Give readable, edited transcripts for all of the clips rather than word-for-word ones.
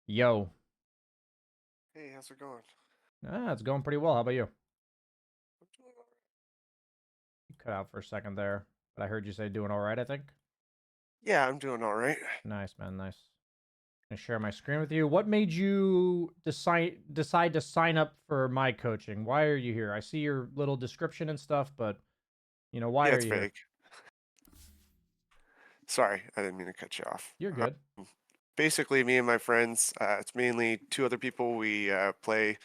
Yo. Hey, how's it going? It's going pretty well. How about you? I'm doing all right. You cut out for a second there, but I heard you say doing all right, I think. Yeah, I'm doing all right. Nice, man. Nice. Gonna share my screen with you. What made you decide to sign up for my coaching? Why are you here? I see your little description and stuff, but why Yeah, are it's you here? vague. Sorry, I didn't mean to cut you off. You're good. Basically, me and my friends, it's mainly two other people. We play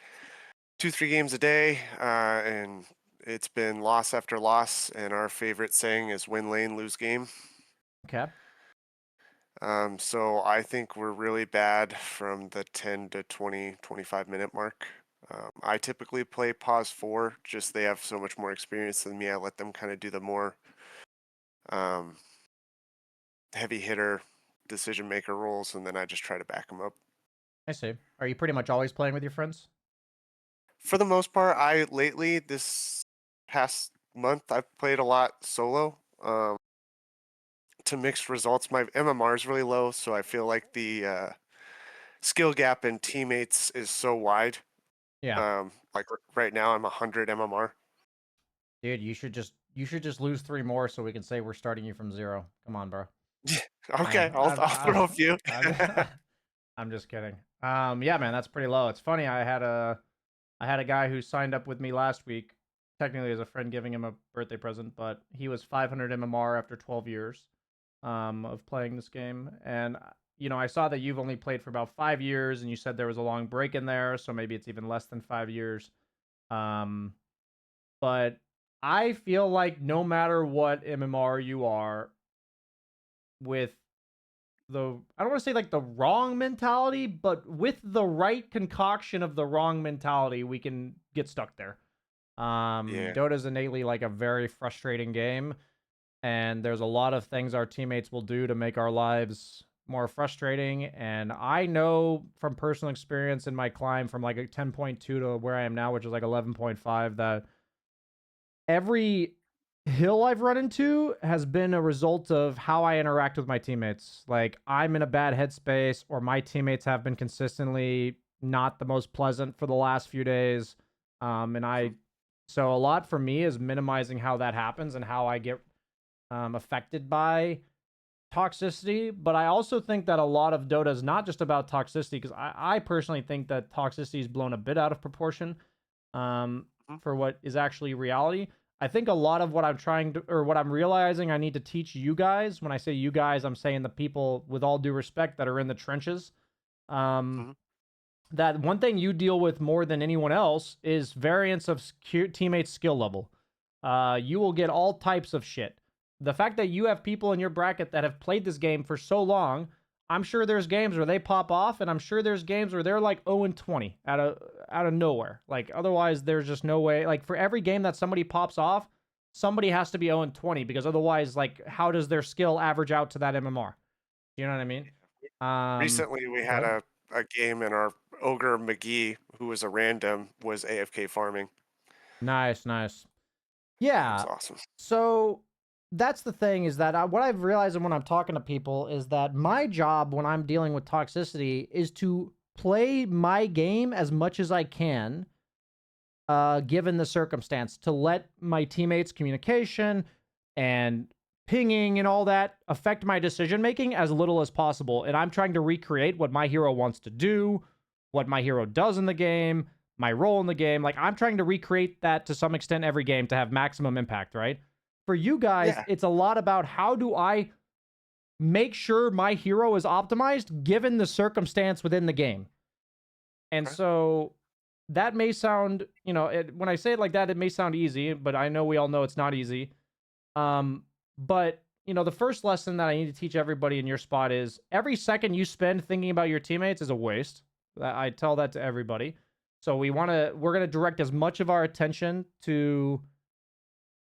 2, 3 games a day, and it's been loss after loss. And our favorite saying is win lane, lose game. Okay. So I think we're really bad from the 10 to 20, 25-minute mark. I typically play pause 4, just they have so much more experience than me. I let them kind of do the more um, heavy hitter decision maker roles, and then I just try to back them up. I see. Are you pretty much always playing with your friends? For the most part, I lately this past month I've played a lot solo. To mixed results, my MMR is really low, so I feel like the skill gap in teammates is so wide. Yeah. Like right now, I'm 100 MMR. Dude, you should just lose 3 more so we can say we're starting you from 0. Come on, bro. Okay, I'll throw a few. I'm, I'm just kidding. Yeah, man, that's pretty low. It's funny. I had a guy who signed up with me last week, technically as a friend giving him a birthday present, but he was 500 MMR after 12 years of playing this game. And, I saw that you've only played for about 5 years, and you said there was a long break in there, so maybe it's even less than 5 years. Um, but I feel like no matter what MMR you are, with I don't want to say like the wrong mentality, but with the right concoction of the wrong mentality, we can get stuck there. Yeah, Dota's innately like a very frustrating game, and there's a lot of things our teammates will do to make our lives more frustrating. And I know from personal experience in my climb from like a 10.2 to where I am now, which is like 11.5, that every hill I've run into has been a result of how I interact with my teammates. Like I'm in a bad headspace, or my teammates have been consistently not the most pleasant for the last few days. And mhm, so a lot for me is minimizing how that happens and how I get affected by toxicity. But I also think that a lot of Dota is not just about toxicity, because I personally think that toxicity is blown a bit out of proportion mhm. for what is actually reality. I think a lot of what I'm trying to, or what I'm realizing I need to teach you guys, when I say you guys, I'm saying the people, with all due respect, that are in the trenches. Um, Mhm. that one thing you deal with more than anyone else is variance of teammates' skill level. You will get all types of shit. The fact that you have people in your bracket that have played this game for so long, I'm sure there's games where they pop off, and I'm sure there's games where they're like 0-20 out of nowhere. Like otherwise, there's just no way. Like for every game that somebody pops off, somebody has to be 0-20, because otherwise, like, how does their skill average out to that MMR? You know what I mean? Recently, we Go had ahead. a game, and our ogre McGee, who was a random, was AFK farming. Nice, nice. It was Yeah. awesome. So that's the thing, is that what I've realized when I'm talking to people is that my job when I'm dealing with toxicity is to play my game as much as I can, given the circumstance, to let my teammates' communication and pinging and all that affect my decision making as little as possible. And I'm trying to recreate what my hero wants to do, what my hero does in the game, my role in the game. Like I'm trying to recreate that to some extent every game to have maximum impact, right? For you guys, Yeah. it's a lot about how do I make sure my hero is optimized given the circumstance within the game. And Okay. so that may sound, when I say it like that, it may sound easy, but I know we all know it's not easy. But the first lesson that I need to teach everybody in your spot is every second you spend thinking about your teammates is a waste. I tell that to everybody. So we're gonna direct as much of our attention to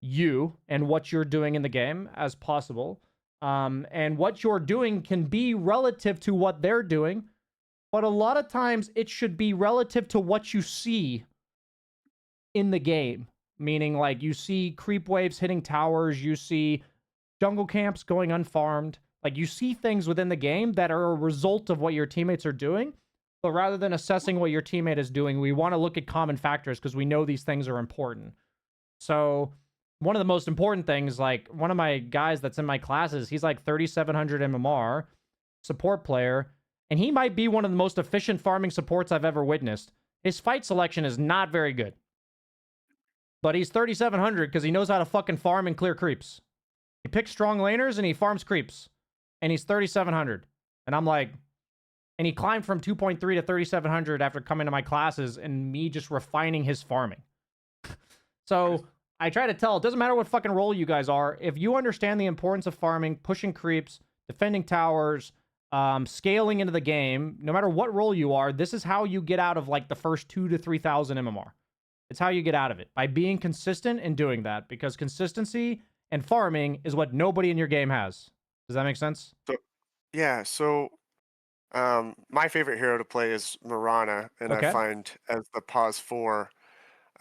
you and what you're doing in the game as possible. And what you're doing can be relative to what they're doing, but a lot of times it should be relative to what you see in the game. Meaning, like, you see creep waves hitting towers, you see jungle camps going unfarmed. Like, you see things within the game that are a result of what your teammates are doing. But rather than assessing what your teammate is doing, we want to look at common factors because we know these things are important. So one of the most important things, like one of my guys that's in my classes, he's like 3,700 MMR, support player, and he might be one of the most efficient farming supports I've ever witnessed. His fight selection is not very good. But he's 3,700 because he knows how to fucking farm and clear creeps. He picks strong laners and he farms creeps. And he's 3,700. And I'm like, and he climbed from 2.3 to 3,700 after coming to my classes and me just refining his farming. So I try to tell, it doesn't matter what fucking role you guys are. If you understand the importance of farming, pushing creeps, defending towers, scaling into the game, no matter what role you are, this is how you get out of like the first 2,000 to 3,000 MMR. It's how you get out of it, by being consistent and doing that, because consistency and farming is what nobody in your game has. Does that make sense? So, yeah, so my favorite hero to play is Mirana, and I Okay. find as the pause 4,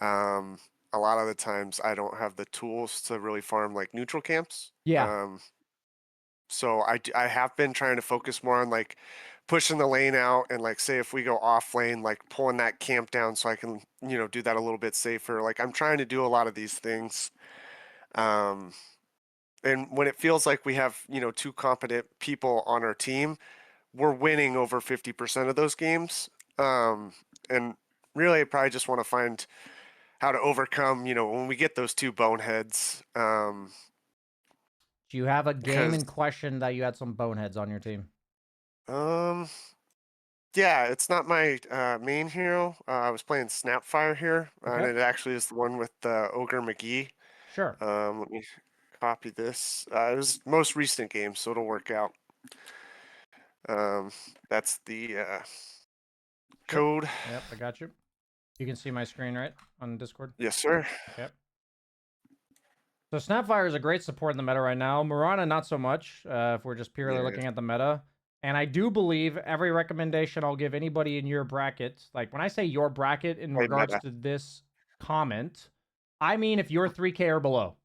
a lot of the times I don't have the tools to really farm like neutral camps. Yeah. So I have been trying to focus more on like pushing the lane out and like say if we go off lane, like pulling that camp down so I can, do that a little bit safer. Like I'm trying to do a lot of these things. And when it feels like we have, 2 competent people on our team, we're winning over 50% of those games. And really I probably just want to find how to overcome, when we get those 2 boneheads. Do you have a game Because in question that you had some boneheads on your team? Yeah, it's not my main hero. I was playing Snapfire here, and Okay. it actually is the one with Ogre McGee. Sure. Let me copy this. It was most recent game, so it'll work out. That's the Sure. code. Yep, I got you. You can see my screen, right? On Discord? Yes, sir. Okay. So Snapfire is a great support in the meta right now. Mirana, not so much, if we're just purely Yeah. looking at the meta. And I do believe every recommendation I'll give anybody in your bracket, like when I say your bracket in Play regards meta. to this comment, I mean if you're 3K or below.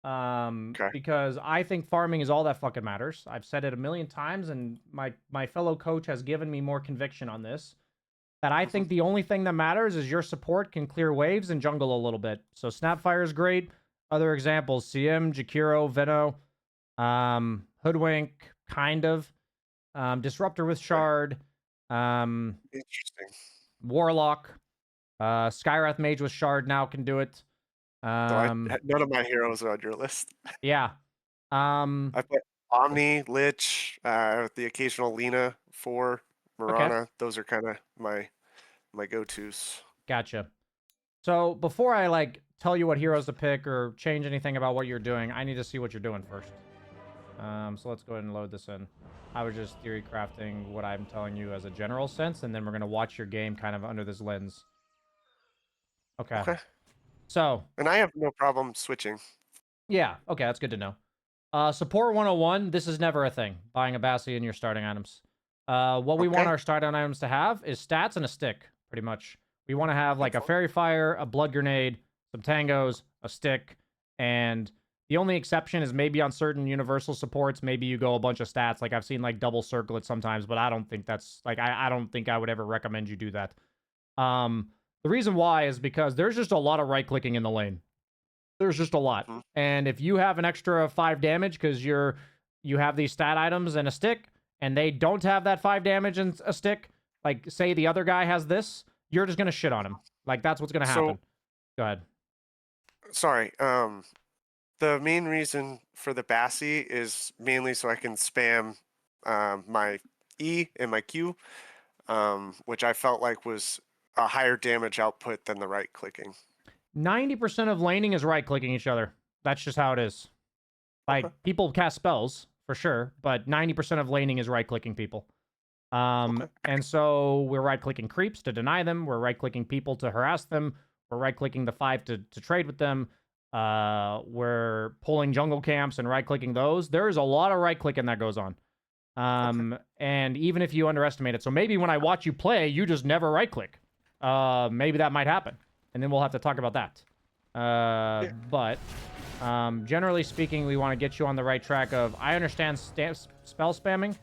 Okay. Because I think farming is all that fucking matters. I've said it a million times, and my fellow coach has given me more conviction on this. That I think the only thing that matters is your support can clear waves and jungle a little bit. So Snapfire is great. Other examples, CM, Jakiro, Veno, Hoodwink, kind of. Disruptor with Shard. Interesting. Warlock. Skywrath Mage with Shard now can do it. So none of my heroes are on your list. Yeah. I play Omni, Lich, the occasional Lina, 4, Mirana. Okay. Those are kind of my go-tos. Gotcha. So before I like tell you what heroes to pick or change anything about what you're doing, I need to see what you're doing first. So let's go ahead and load this in. I was just theory crafting what I'm telling you as a general sense, and then we're gonna watch your game kind of under this lens. Okay. So. And I have no problem switching. Yeah. Okay, that's good to know. Support 101. This is never a thing. Buying a Bassi in your starting items. What we want our starting items to have is stats and a stick, pretty much. We want to have like a Fairy Fire, a Blood Grenade, some Tangos, a stick, and the only exception is maybe on certain universal supports, maybe you go a bunch of stats. Like I've seen like double circle it sometimes, but I don't think that's like I don't think I would ever recommend you do that. The reason why is because there's just a lot of right clicking in the lane. There's just a lot. And if you have an extra 5 damage because you have these stat items and a stick, and they don't have that 5 damage and a stick, like say the other guy has this, you're just gonna shit on him. Like that's what's gonna happen. Go ahead. Sorry. The main reason for the Bassi is mainly so I can spam my E and my Q, which I felt like was a higher damage output than the right clicking. 90% of laning is right clicking each other. That's just how it is. Like people cast spells for sure, but 90% of laning is right clicking people. And so we're right clicking creeps to deny them. We're right clicking people to harass them. We're right clicking the 5 to trade with them. We're pulling jungle camps and right clicking those. There's a lot of right clicking that goes on. And even if you underestimate it, so maybe when I watch you play, you just never right click. Maybe that might happen. And then we'll have to talk about that. But generally speaking, we want to get you on the right track of, I understand spell spamming.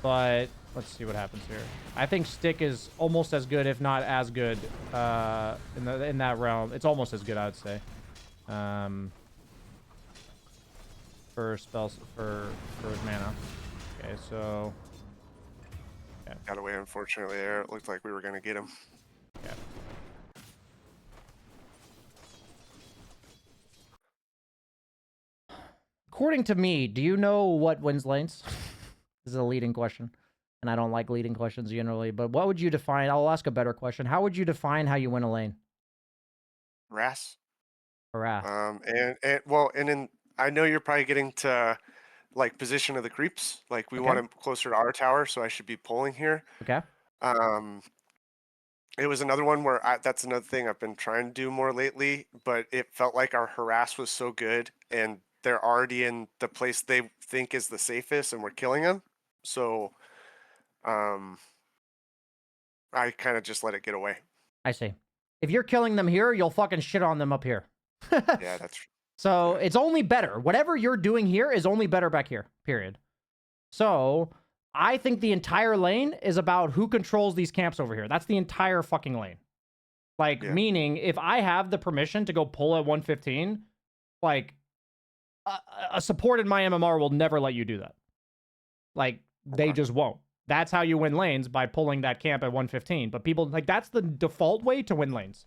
But Let's see what happens here. I think stick is almost as good, if not as good, in that realm. It's almost as good, I would say. For spells for mana. Okay, so yeah. Got away, unfortunately. There, it looked like we were gonna get him. Yeah. According to me, do you know what wins lanes? This is a leading question, and I don't like leading questions generally. But what would you define? I'll ask a better question. How would you define how you win a lane? Harass. Harass. And then I know you're probably getting to like position of the creeps. Like we Okay. want him closer to our tower, so I should be pulling here. Okay. It was another one where that's another thing I've been trying to do more lately, but it felt like our harass was so good and they're already in the place they think is the safest and we're killing them. So I kind of just let it get away. I see. If you're killing them here, you'll fucking shit on them up here. Yeah, that's true. So it's only better. Whatever you're doing here is only better back here, period. So I think the entire lane is about who controls these camps over here. That's the entire fucking lane. Like, meaning, if I have the permission to go pull at 115, like, a support in my MMR will never let you do that. Like, they just won't. That's how you win lanes, by pulling that camp at 115. But people, like, that's the default way to win lanes.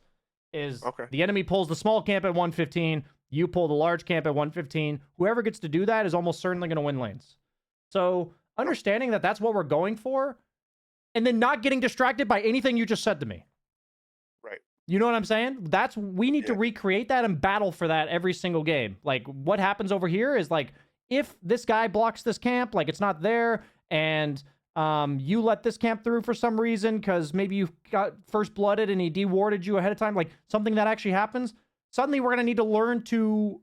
Is the enemy pulls the small camp at 115, you pull the large camp at 115. Whoever gets to do that is almost certainly going to win lanes. So, understanding that that's what we're going for, and then not getting distracted by anything you just said to me. Right. You know what I'm saying? We need to recreate that and battle for that every single game. Like, what happens over here is, like, if this guy blocks this camp, like, it's not there, and you let this camp through for some reason because maybe you got first blooded and he dewarded you ahead of time, like something that actually happens, suddenly we're going to need to learn to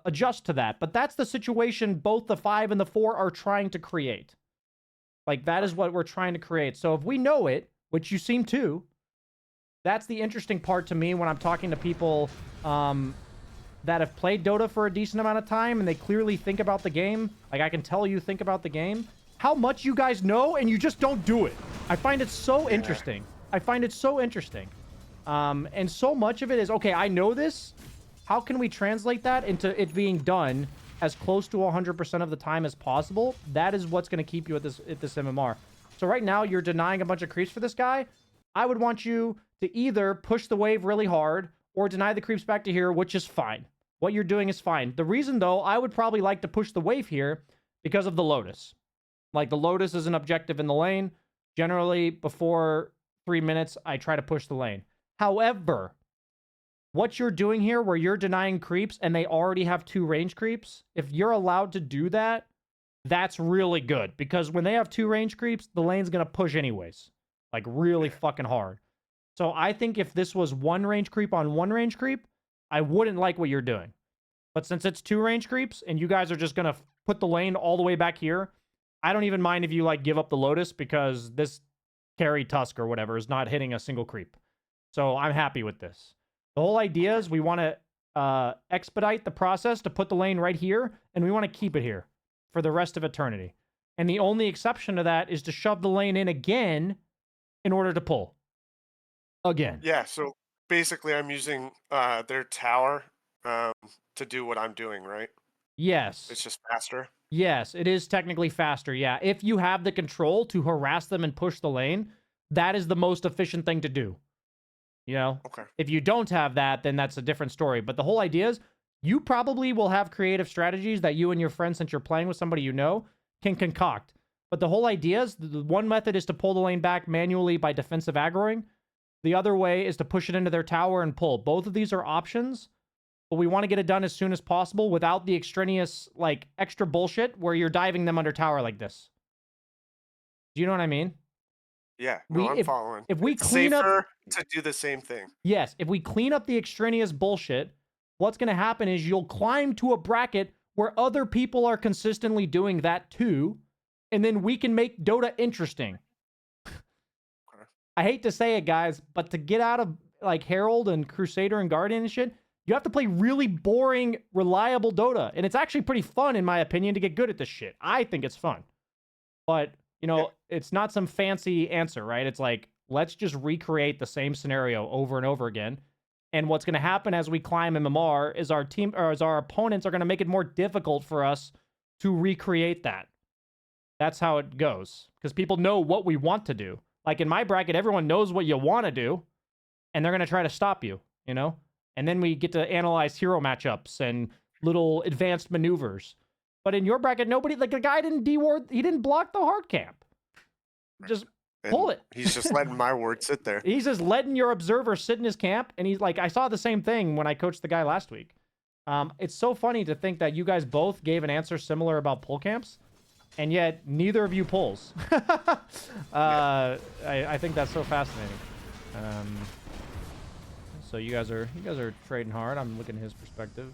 adjust to that. But that's the situation both the 5 and the 4 are trying to create. Like, that is what we're trying to create. So if we know it, which you seem to, that's the interesting part to me when I'm talking to people that have played Dota for a decent amount of time and they clearly think about the game. Like, I can tell you think about the game. How much you guys know and you just don't do it. I find it so interesting. I find it so interesting. And so much of it is, okay, I know this. How can we translate that into it being done as close to 100% of the time as possible? That is what's going to keep you at this MMR. So right now, you're denying a bunch of creeps for this guy. I would want you to either push the wave really hard or deny the creeps back to here, which is fine. What you're doing is fine. The reason, though, I would probably like to push the wave here because of the Lotus. Like, the Lotus is an objective in the lane. Generally, before 3 minutes, I try to push the lane. However, what you're doing here, where you're denying creeps and they already have 2 range creeps, if you're allowed to do that, that's really good. Because when they have 2 range creeps, the lane's going to push anyways. Like, really fucking hard. So I think if this was 1 range creep on 1 range creep, I wouldn't like what you're doing. But since it's 2 range creeps and you guys are just going to put the lane all the way back here, I don't even mind if you, like, give up the Lotus because this carry Tusk or whatever is not hitting a single creep. So I'm happy with this. The whole idea is we want to expedite the process to put the lane right here, and we want to keep it here for the rest of eternity. And the only exception to that is to shove the lane in again in order to pull. Again. Yeah, so basically I'm using their tower to do what I'm doing, right? Yes. It's just faster. Yes, it is technically faster, yeah. If you have the control to harass them and push the lane, that is the most efficient thing to do. You know? Okay. If you don't have that, then that's a different story. But the whole idea is, you probably will have creative strategies that you and your friends, since you're playing with somebody you know, can concoct. But the whole idea is, the one method is to pull the lane back manually by defensive aggroing. The other way is to push it into their tower and pull. Both of these are options. But we want to get it done as soon as possible without the extraneous, like, extra bullshit where you're diving them under tower like this. Do you know what I mean? Yeah, no, I'm following. If we it's clean safer up to do the same thing. Yes, if we clean up the extraneous bullshit, what's going to happen is you'll climb to a bracket where other people are consistently doing that too, and then we can make Dota interesting. I hate to say it, guys, but to get out of, like, Herald and Crusader and Guardian and shit, you have to play really boring, reliable Dota. And it's actually pretty fun, in my opinion, to get good at this shit. I think it's fun. But, you know, it's not some fancy answer, right? It's like, let's just recreate the same scenario over and over again. And what's going to happen as we climb MMR is our team, or as our opponents are going to make it more difficult for us to recreate that. That's how it goes. Because people know what we want to do. Like in my bracket, everyone knows what you want to do, and they're going to try to stop you, you know? And then we get to analyze hero matchups and little advanced maneuvers. But in your bracket, nobody, like the guy didn't deward, he didn't block the hard camp. Just pull it. He's just letting my word sit there. He's just letting your observer sit in his camp. And he's like, I saw the same thing when I coached the guy last week. It's so funny to think that you guys both gave an answer similar about pull camps, and yet neither of you pulls. I think that's so fascinating. So you guys are trading hard. I'm looking at his perspective.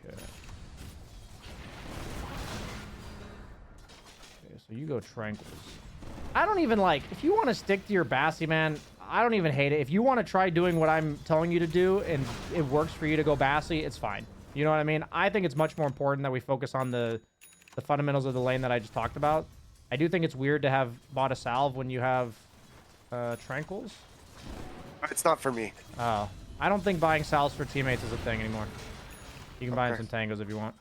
Okay. Okay, so you go Tranquils. I don't even like, if you want to stick to your Bassi, man, I don't even hate it. If you want to try doing what I'm telling you to do and it works for you to go Bassi, it's fine. You know what I mean? I think it's much more important that we focus on the fundamentals of the lane that I just talked about. I do think it's weird to have bought a salve when you have Tranquils. It's not for me. Oh. I don't think buying salves for teammates is a thing anymore. You can buy in some tangos if you want.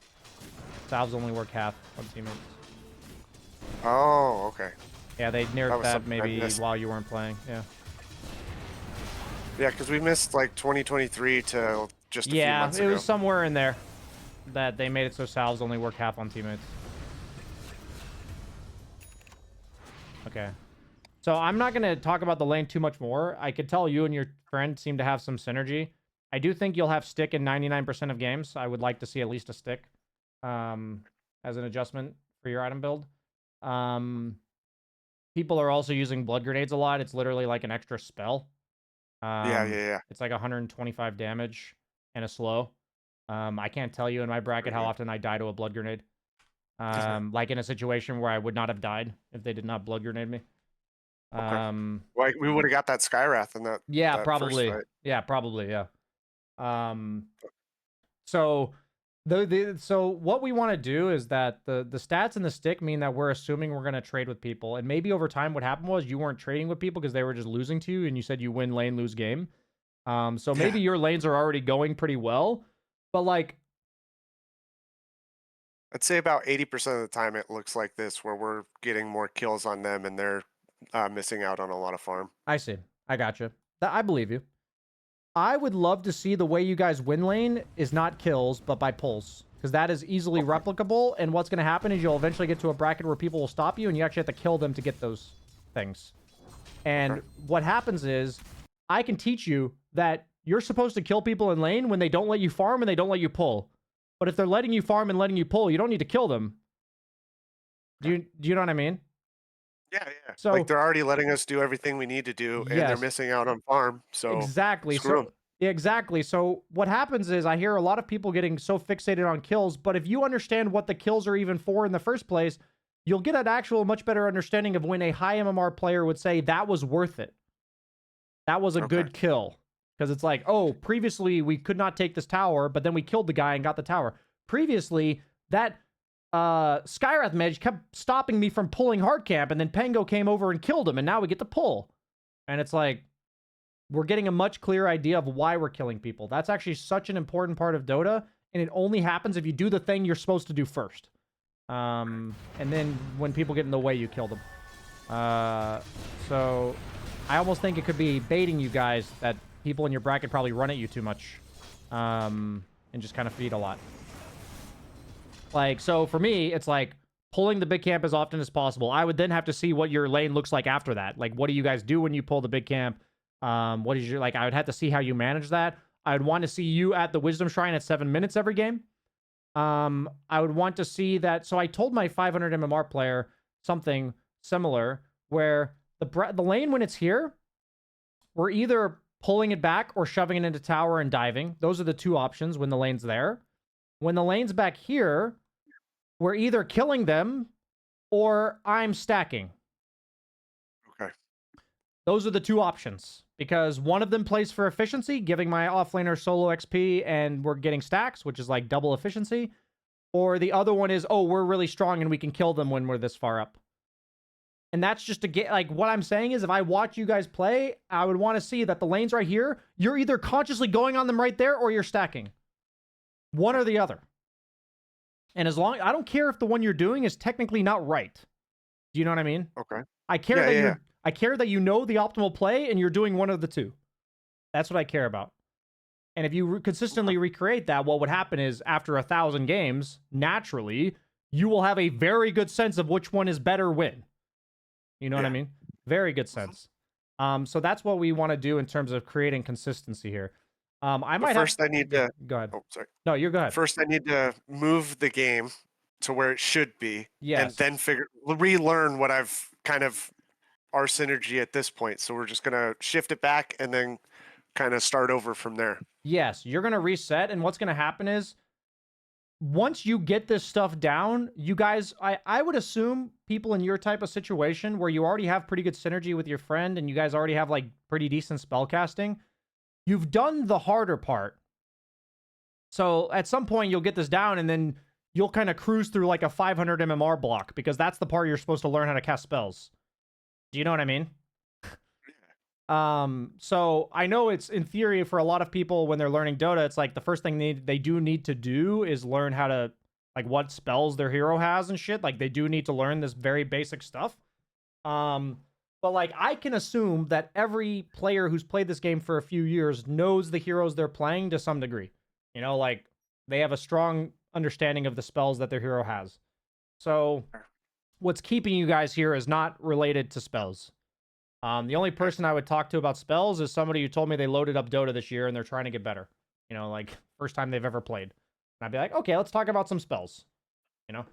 Salves only work half on teammates. Oh, okay. Yeah, they nerfed that maybe while you weren't playing. Yeah. Yeah, because we missed like 2023 to just a few months ago. Yeah, it was somewhere in there that they made it so salves only work half on teammates. Okay. So I'm not going to talk about the lane too much more. I could tell you and your friend seem to have some synergy. I do think you'll have stick in 99% of games. I would like to see at least a stick as an adjustment for your item build. People are also using blood grenades a lot. It's literally like an extra spell. Yeah. It's like 125 damage and a slow. I can't tell you in my bracket how often I die to a blood grenade. Like in a situation where I would not have died if they did not blood grenade me. Like we would have got that Skywrath in that. Yeah, that probably. First fight. Yeah, probably. Yeah. So so what we want to do is that the stats and the stick mean that we're assuming we're going to trade with people, and maybe over time what happened was you weren't trading with people because they were just losing to you, and you said you win lane, lose game. So maybe your lanes are already going pretty well, but like I'd say about 80% of the time it looks like this, where we're getting more kills on them and they're missing out on a lot of farm. I see. I gotcha. I believe you. I would love to see the way you guys win lane is not kills, but by pulls. Because that is easily replicable, and what's going to happen is you'll eventually get to a bracket where people will stop you, and you actually have to kill them to get those things. And what happens is, I can teach you that you're supposed to kill people in lane when they don't let you farm and they don't let you pull. But if they're letting you farm and letting you pull, you don't need to kill them. Do you know what I mean? Yeah. So, like they're already letting us do everything we need to do, and they're missing out on farm. So exactly. Screw them. Exactly. So what happens is I hear a lot of people getting so fixated on kills, but if you understand what the kills are even for in the first place, you'll get an actual much better understanding of when a high MMR player would say that was worth it. That was a good kill. Because it's like, oh, previously we could not take this tower, but then we killed the guy and got the tower. Previously, that Skywrath mage kept stopping me from pulling hard camp, and then Pango came over and killed him, and now we get to pull. And it's like, we're getting a much clearer idea of why we're killing people. That's actually such an important part of Dota, and it only happens if you do the thing you're supposed to do first. And then when people get in the way, you kill them. So I almost think it could be baiting you guys that people in your bracket probably run at you too much, and just kind of feed a lot. Like, so for me, it's like pulling the big camp as often as possible. I would then have to see what your lane looks like after that. Like, what do you guys do when you pull the big camp? What is your, like, I would have to see how you manage that. I would want to see you at the Wisdom Shrine at 7 minutes every game. I would want to see that. So I told my 500 MMR player something similar, where the lane, when it's here, we're either pulling it back or shoving it into tower and diving. Those are the two options when the lane's there. When the lane's back here, we're either killing them or I'm stacking. Okay. Those are the two options, because one of them plays for efficiency, giving my offlaner solo XP, and we're getting stacks, which is like double efficiency. Or the other one is, oh, we're really strong and we can kill them when we're this far up. And that's just to get, like, what I'm saying is if I watch you guys play, I would want to see that the lanes right here, you're either consciously going on them right there or you're stacking. One or the other. And as long, I don't care if the one you're doing is technically not right. Do you know what I mean? Okay. I care that I care that you know the optimal play and you're doing one of the two. That's what I care about. And if you consistently recreate that, what would happen is after 1,000 games, naturally, you will have a very good sense of which one is better win. You know what I mean? Very good sense. So that's what we want to do in terms of creating consistency here. I need to go ahead. Oh, sorry. No, you're go ahead. First, I need to move the game to where it should be, yes. and then relearn what I've kind of our synergy at this point. So we're just gonna shift it back and then kind of start over from there. Yes, you're gonna reset, and what's gonna happen is once you get this stuff down, you guys, I would assume people in your type of situation where you already have pretty good synergy with your friend and you guys already have like pretty decent spell casting, you've done the harder part. So at some point you'll get this down and then you'll kind of cruise through like a 500 MMR block because that's the part you're supposed to learn how to cast spells. Do you know what I mean? So I know it's in theory for a lot of people when they're learning Dota, it's like the first thing they do need to do is learn how to, like, what spells their hero has and shit. Like they do need to learn this very basic stuff. But like I can assume that every player who's played this game for a few years knows the heroes they're playing to some degree. You know, like they have a strong understanding of the spells that their hero has. So what's keeping you guys here is not related to spells. The only person I would talk to about spells is somebody who told me they loaded up Dota this year and they're trying to get better. You know, like first time they've ever played. And I'd be like, okay, let's talk about some spells. You know?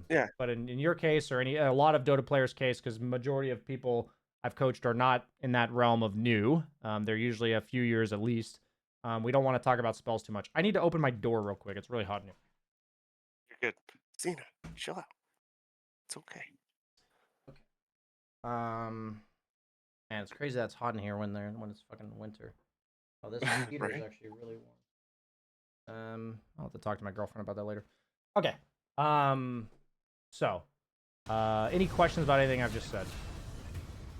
Yeah. But in your case or a lot of Dota players' case, because majority of people I've coached are not in that realm of new. They're usually a few years at least. We don't want to talk about spells too much. I need to open my door real quick. It's really hot in here. You're good. Zena, chill out. It's okay. Man, it's crazy that it's hot in here when it's fucking winter. Oh, this heater is actually really warm. I'll have to talk to my girlfriend about that later. Okay. So, any questions about anything I've just said?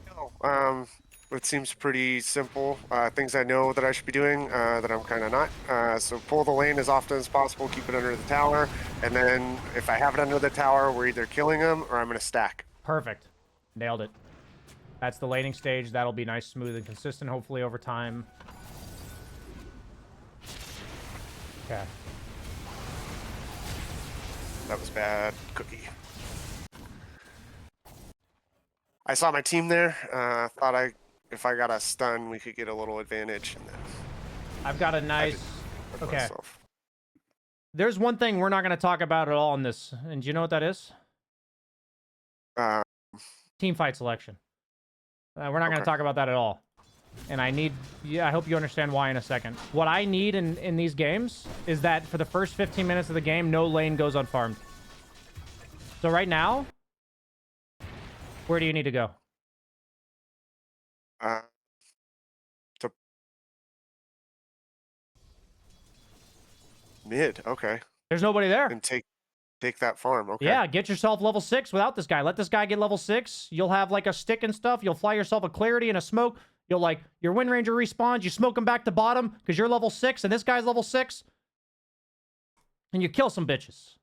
No. It seems pretty simple. Things I know that I should be doing that I'm kind of not. So pull the lane as often as possible, keep it under the tower, and then if I have it under the tower, we're either killing them or I'm going to stack. Perfect. Nailed it. That's the laning stage. That'll be nice, smooth, and consistent, hopefully, over time. Okay. That was bad. Cookie. I saw my team there. Thought if I got a stun, we could get a little advantage. And then I've got a nice... Okay. Myself. There's one thing we're not going to talk about at all in this. And do you know what that is? Team fight selection. We're not going to talk about that at all. And I hope you understand why in a second. What I need in these games is that for the first 15 minutes of the game, no lane goes unfarmed. So right now, where do you need to go? To mid, okay. There's nobody there. And take that farm, okay. Yeah, get yourself level 6 without this guy. Let this guy get level 6. You'll have like a stick and stuff. You'll fly yourself a clarity and a smoke. You'll like, your Wind Ranger respawns. You smoke him back to bottom because you're level 6 and this guy's level 6. And you kill some bitches.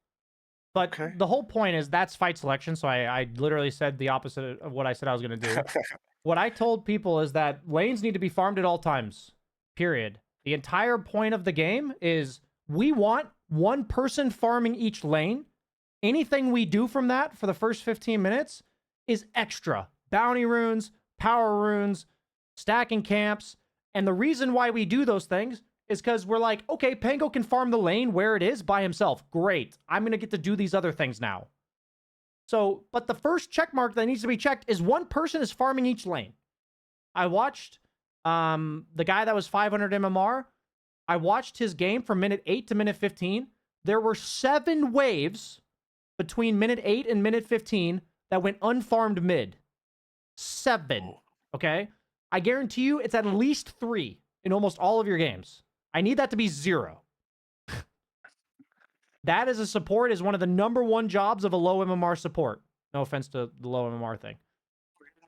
But the whole point is that's fight selection. So I literally said the opposite of what I said I was going to do. What I told people is that lanes need to be farmed at all times. Period. The entire point of the game is we want one person farming each lane. Anything we do from that for the first 15 minutes is extra. Bounty runes, power runes, stacking camps. And the reason why we do those things is because we're like, okay, Pango can farm the lane where it is by himself. Great. I'm going to get to do these other things now. So, but the first check mark that needs to be checked is one person is farming each lane. I watched the guy that was 500 MMR. I watched his game from minute 8 to minute 15. There were 7 waves between minute 8 and minute 15 that went unfarmed mid. 7. Okay? I guarantee you it's at least 3 in almost all of your games. I need that to be 0. That as a support is one of the #1 jobs of a low MMR support. No offense to the low MMR thing.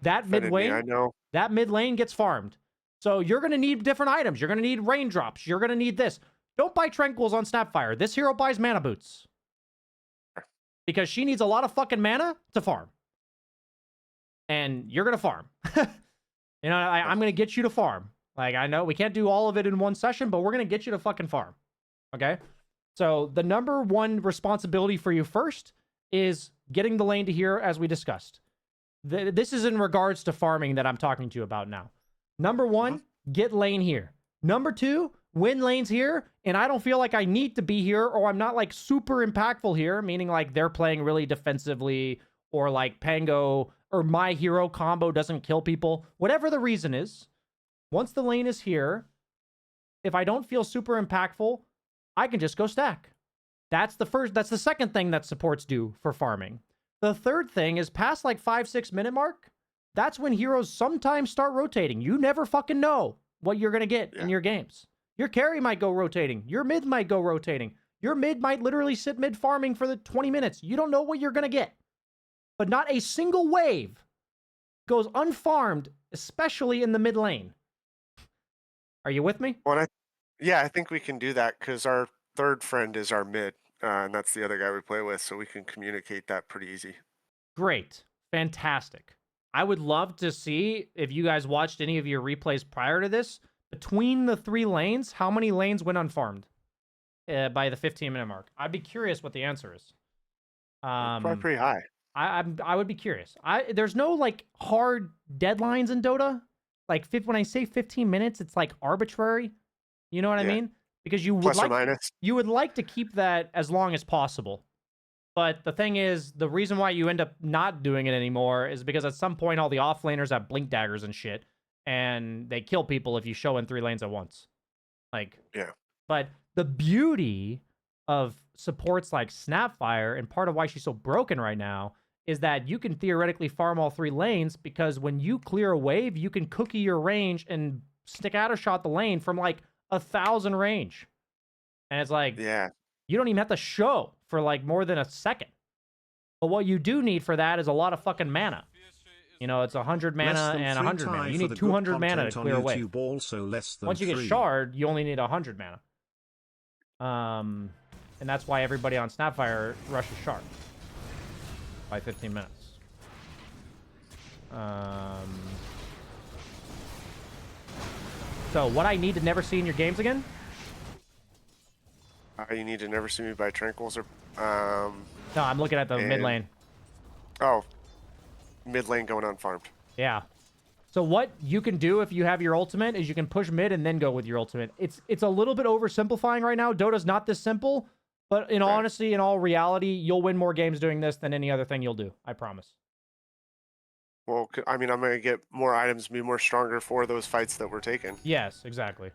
That mid Offended me, I lane, know. that mid lane gets farmed. So you're going to need different items. You're going to need raindrops. You're going to need this. Don't buy Tranquils on Snapfire. This hero buys mana boots. Because she needs a lot of fucking mana to farm. And you're going to farm. You know, I'm going to get you to farm. Like, I know we can't do all of it in one session, but we're going to get you to fucking farm. Okay? So the #1 responsibility for you first is getting the lane to here, as we discussed. This is in regards to farming that I'm talking to you about now. #1, get lane here. #2, win lanes here, and I don't feel like I need to be here, or I'm not like super impactful here, meaning like they're playing really defensively, or like Pango or my hero combo doesn't kill people. Whatever the reason is, once the lane is here, if I don't feel super impactful, I can just go stack. That's the second thing that supports do for farming. The third thing is past like 5-6 minute mark. That's when heroes sometimes start rotating. You never fucking know what you're going to get in your games. Your carry might go rotating. Your mid might go rotating. Your mid might literally sit mid farming for the 20 minutes. You don't know what you're going to get. But not a single wave goes unfarmed, especially in the mid lane. Are you with me? Well, I think we can do that because our third friend is our mid, and that's the other guy we play with, so we can communicate that pretty easy. Great. Fantastic. I would love to see, if you guys watched any of your replays prior to this, between the 3 lanes, how many lanes went unfarmed by the 15-minute mark? I'd be curious what the answer is. Probably pretty high. I would be curious. There's no like hard deadlines in Dota. Like when I say 15 minutes, it's like arbitrary. You know what I mean? Because you would Plus or minus. You would like to keep that as long as possible. But the thing is, the reason why you end up not doing it anymore is because at some point all the offlaners have blink daggers and shit, and they kill people if you show in 3 lanes at once. Like, yeah. But the beauty of supports like Snapfire, and part of why she's so broken right now, is that you can theoretically farm all 3 lanes, because when you clear a wave, you can cookie your range and stick out a shot the lane from like 1,000 range. And it's like, you don't even have to show for like more than a second. But what you do need for that is a lot of fucking mana. You know, it's 100 mana and 100 mana. You need 200 mana to clear a wave. Once you get shard, you only need 100 mana. And that's why everybody on Snapfire rushes shard by 15 minutes. So what I need to never see in your games again? You need to never see me buy Tranquils or... No, I'm looking at the mid lane. Oh. Mid lane going unfarmed. Yeah. So what you can do if you have your ultimate is you can push mid and then go with your ultimate. It's a little bit oversimplifying right now. Dota's not this simple, but in honesty, in all reality, you'll win more games doing this than any other thing you'll do. I promise. Well, I mean, I'm going to get more items, be more stronger for those fights that we're taking. Yes, exactly.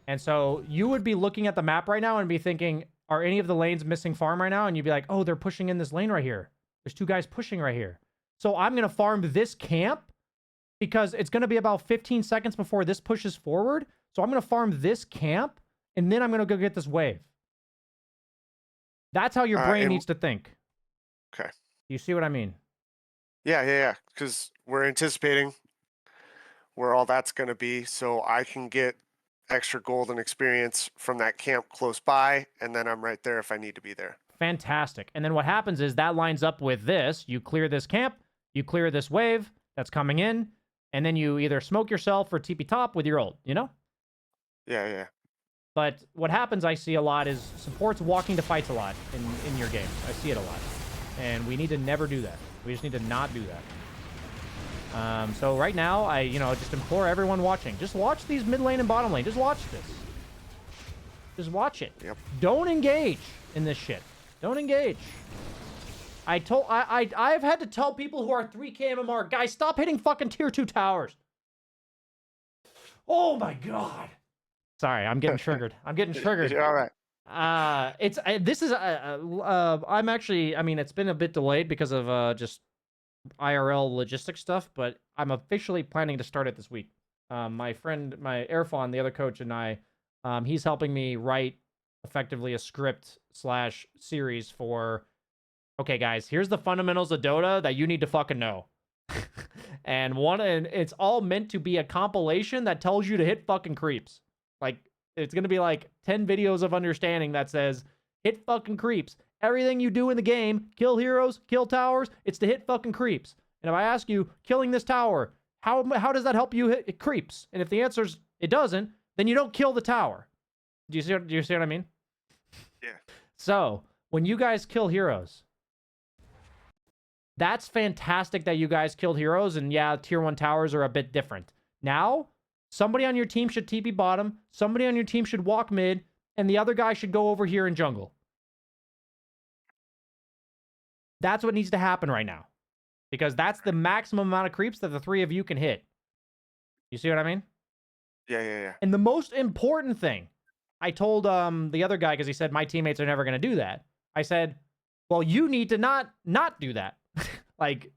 And so you would be looking at the map right now and be thinking, are any of the lanes missing farm right now? And you'd be like, oh, they're pushing in this lane right here. There's 2 guys pushing right here. So I'm going to farm this camp because it's going to be about 15 seconds before this pushes forward. So I'm going to farm this camp, and then I'm going to go get this wave. That's how your brain needs to think. Okay. You see what I mean? Yeah. Because we're anticipating where all that's going to be, so I can get extra gold and experience from that camp close by, and then I'm right there if I need to be there. Fantastic. And then what happens is that lines up with this. You clear this camp, you clear this wave that's coming in, and then you either smoke yourself or TP top with your ult, you know? Yeah. But what happens, I see a lot, is supports walking to fights a lot in your games. I see it a lot. And we need to never do that. We just need to not do that. So right now, I just implore everyone watching, just watch these mid lane and bottom lane. Just watch this. Just watch it. Yep. Don't engage in this shit. Don't engage. I've had to tell people who are 3K MMR, guys, stop hitting fucking tier 2 towers. Oh my god. Sorry, I'm getting triggered. I'm getting triggered. All right. I'm actually, I mean, it's been a bit delayed because of just IRL logistics stuff, but I'm officially planning to start it this week. My friend, my Airfon, the other coach, and I, he's helping me write effectively a script slash series for, okay, guys, here's the fundamentals of Dota that you need to fucking know. and it's all meant to be a compilation that tells you to hit fucking creeps. Like, it's going to be like 10 videos of understanding that says, hit fucking creeps. Everything you do in the game, kill heroes, kill towers, it's to hit fucking creeps. And if I ask you, killing this tower, how does that help you hit creeps? And if the answer's it doesn't, then you don't kill the tower. Do you see what I mean? Yeah. So, when you guys kill heroes, that's fantastic that you guys killed heroes, and yeah, tier 1 towers are a bit different. Now, somebody on your team should TP bottom, somebody on your team should walk mid, and the other guy should go over here in jungle. That's what needs to happen right now. Because that's the maximum amount of creeps that the 3 of you can hit. You see what I mean? Yeah. And the most important thing, I told the other guy, because he said, my teammates are never going to do that. I said, well, you need to not do that. Like,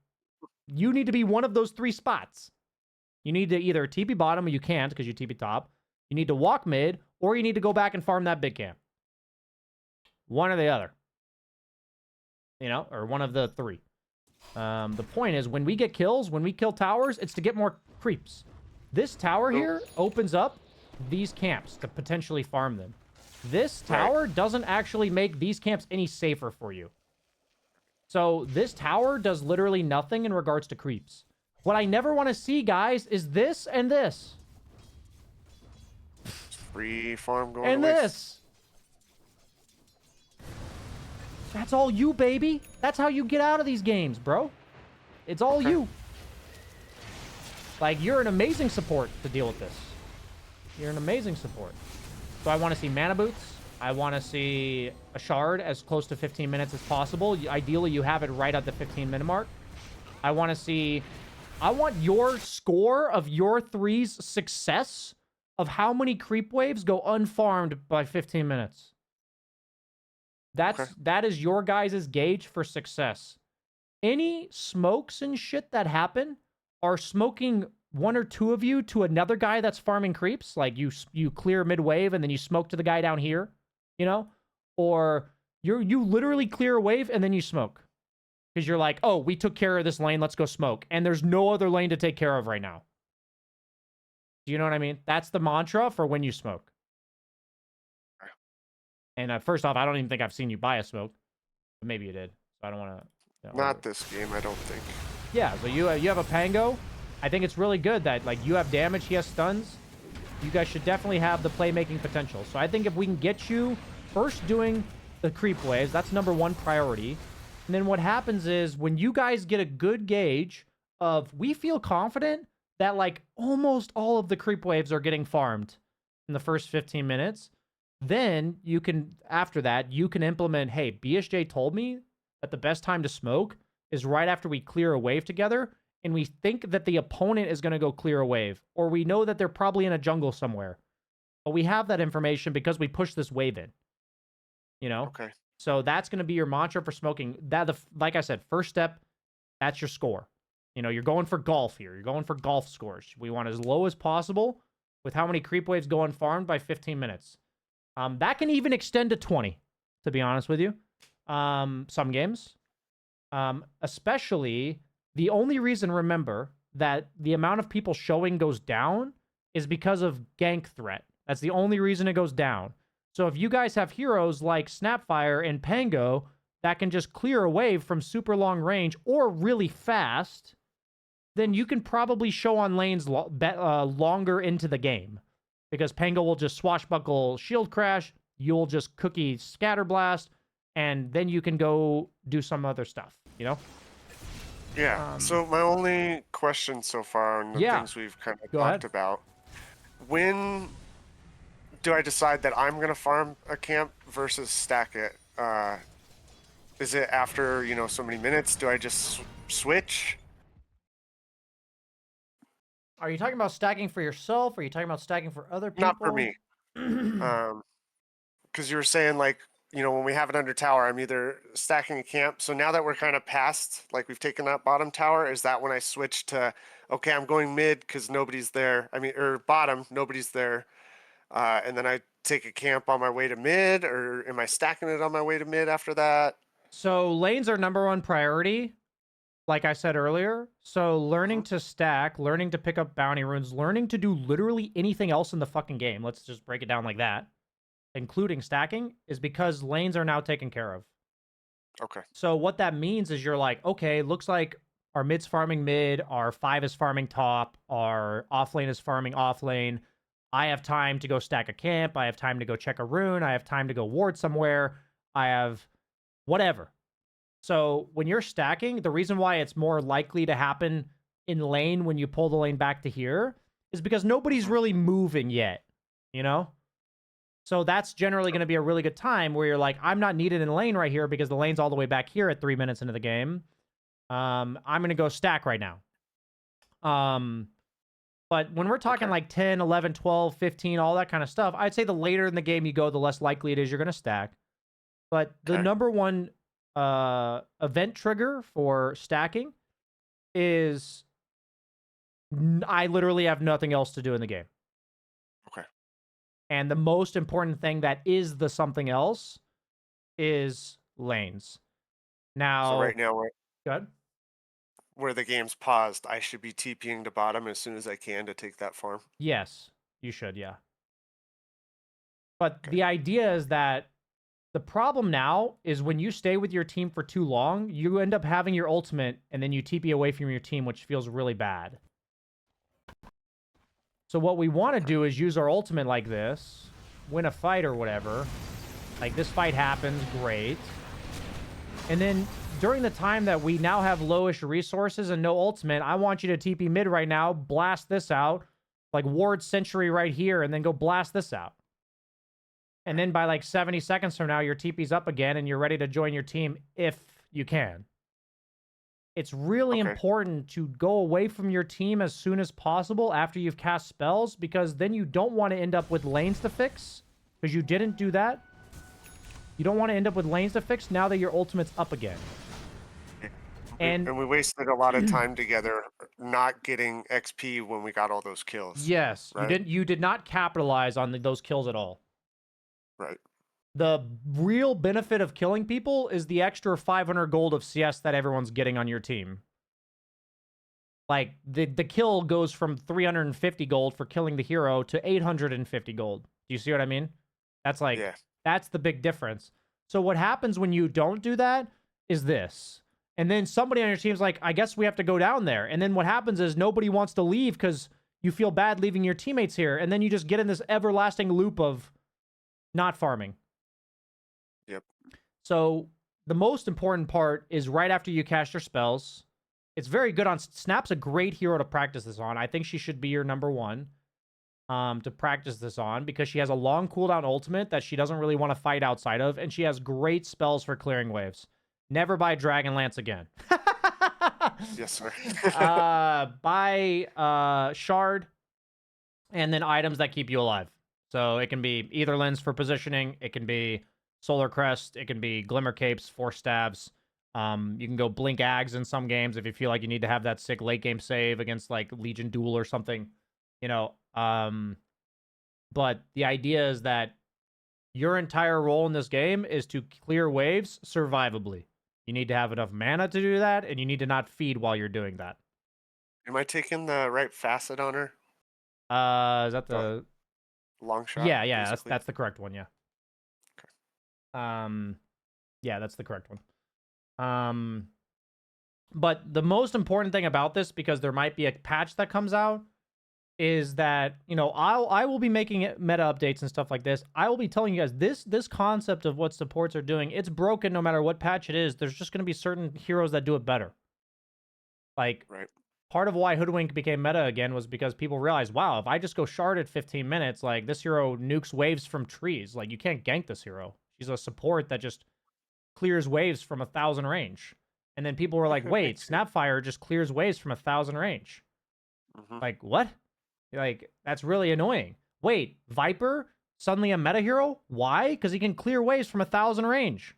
you need to be one of those 3 spots. You need to either TP bottom, or you can't because you TP top. You need to walk mid, or you need to go back and farm that big camp. One or the other. You know, or one of the 3. The point is, when we get kills, when we kill towers, it's to get more creeps. This tower here opens up these camps to potentially farm them. This tower doesn't actually make these camps any safer for you. So this tower does literally nothing in regards to creeps. What I never want to see, guys, is this and this. Free farm going and away. This. That's all you, baby. That's how you get out of these games, bro. It's all you. Like, you're an amazing support to deal with this. You're an amazing support. So I want to see mana boots. I want to see a shard as close to 15 minutes as possible. Ideally, you have it right at the 15-minute mark. I want to see... I want your score of your 3's success of how many creep waves go unfarmed by 15 minutes. That is your guys' gauge for success. Any smokes and shit that happen are smoking 1 or 2 of you to another guy that's farming creeps. Like, you clear mid-wave and then you smoke to the guy down here, you know? Or you literally clear a wave and then you smoke. Because you're like, oh, we took care of this lane, let's go smoke. And there's no other lane to take care of right now. Do you know what I mean? That's the mantra for when you smoke. And first off, I don't even think I've seen you buy a smoke. But maybe you did. So I don't want to... Not this game, I don't think. Yeah, so you have a Pango. I think it's really good that, like, you have damage, he has stuns. You guys should definitely have the playmaking potential. So I think if we can get you first doing the creep waves, that's number 1 priority. And then what happens is, when you guys get a good gauge of, we feel confident that, like, almost all of the creep waves are getting farmed in the first 15 minutes, then you can, after that, you can implement, hey, BSJ told me that the best time to smoke is right after we clear a wave together, and we think that the opponent is going to go clear a wave, or we know that they're probably in a jungle somewhere. But we have that information because we pushed this wave in. You know? Okay. So that's going to be your mantra for smoking. Like I said, first step, that's your score. You know, you're going for golf here. You're going for golf scores. We want as low as possible with how many creep waves go unfarmed by 15 minutes. That can even extend to 20, to be honest with you. Some games. Especially, the only reason, remember, that the amount of people showing goes down is because of gank threat. That's the only reason it goes down. So if you guys have heroes like Snapfire and Pango that can just clear a wave from super long range or really fast, then you can probably show on lanes longer into the game. Because Pango will just swashbuckle shield crash, you'll just cookie scatter blast, and then you can go do some other stuff, you know? Yeah, so my only question so far on the things we've kind of talked about, when do I decide that I'm going to farm a camp versus stack it? Is it after, you know, so many minutes? Do I just switch? Are you talking about stacking for yourself? Or are you talking about stacking for other people? Not for me. Because you were saying, like, you know, when we have it under tower, I'm either stacking a camp. So now that we're kind of past, like, we've taken that bottom tower, is that when I switch to, okay, I'm going mid because nobody's there. I mean, or bottom, nobody's there. And then I take a camp on my way to mid, or am I stacking it on my way to mid after that? So lanes are number one priority, like I said earlier. So learning to stack, learning to pick up bounty runes, learning to do literally anything else in the fucking game, let's just break it down like that, including stacking, is because lanes are now taken care of. Okay. So what that means is you're like, okay, looks like our mid's farming mid, our 5 is farming top, our off lane is farming off lane. I have time to go stack a camp. I have time to go check a rune. I have time to go ward somewhere. I have whatever. So when you're stacking, the reason why it's more likely to happen in lane when you pull the lane back to here is because nobody's really moving yet, you know? So that's generally going to be a really good time where you're like, I'm not needed in lane right here because the lane's all the way back here at 3 minutes into the game. I'm going to go stack right now. But when we're talking like 10, 11, 12, 15, all that kind of stuff, I'd say the later in the game you go, the less likely it is you're going to stack. But the number one event trigger for stacking is I literally have nothing else to do in the game. Okay. And the most important thing that is the something else is lanes. Now, so right now, good. Where the game's paused, I should be TPing to bottom as soon as I can to take that farm. Yes, you should, yeah. But the idea is that the problem now is when you stay with your team for too long, you end up having your ultimate and then you TP away from your team, which feels really bad. So what we want to do is use our ultimate like this, win a fight or whatever. Like this fight happens, great. And then during the time that we now have lowish resources and no ultimate, I want you to TP mid right now, blast this out, like ward sentry right here, and then go blast this out. And then by like 70 seconds from now, your TP's up again and you're ready to join your team if you can. It's really important to go away from your team as soon as possible after you've cast spells, because then you don't want to end up with lanes to fix, because you didn't do that. You don't want to end up with lanes to fix now that your ultimate's up again. And we wasted a lot of time together not getting XP when we got all those kills. Yes, right? you did not capitalize on those kills at all. Right. The real benefit of killing people is the extra 500 gold of CS that everyone's getting on your team. Like, the kill goes from 350 gold for killing the hero to 850 gold. Do you see what I mean? That's like, that's the big difference. So what happens when you don't do that is this. And then somebody on your team's like, I guess we have to go down there. And then what happens is nobody wants to leave because you feel bad leaving your teammates here. And then you just get in this everlasting loop of not farming. Yep. So the most important part is right after you cast your spells. It's very good on... Snap's a great hero to practice this on. I think she should be your number one to practice this on, because she has a long cooldown ultimate that she doesn't really want to fight outside of, and she has great spells for clearing waves. Never buy Dragonlance again. Yes, sir. Buy Shard, and then items that keep you alive. So it can be Ether Lens for positioning, it can be Solar Crest, it can be Glimmer Capes, Force Stabs. You can go Blink Ags in some games if you feel like you need to have that sick late game save against like Legion Duel or something, you know. But the idea is that your entire role in this game is to clear waves survivably. You need to have enough mana to do that, and you need to not feed while you're doing that. Am I taking the right facet on her? Is that the long shot? Yeah, that's the correct one, yeah. Okay. Yeah, that's the correct one. But the most important thing about this, because there might be a patch that comes out, is that, you know, I will be making meta updates and stuff like this. I will be telling you guys this concept of what supports are doing, it's broken no matter what patch it is. There's just going to be certain heroes that do it better. Like, part of why Hoodwink became meta again was because people realized, wow, if I just go shard at 15 minutes, like, this hero nukes waves from trees. Like, you can't gank this hero. She's a support that just clears waves from 1,000 range. And then people were like, wait, Snapfire just clears waves from 1,000 range. Like, what? Like, that's really annoying. Wait, Viper? Suddenly a meta hero? Why? Because he can clear waves from 1,000 range.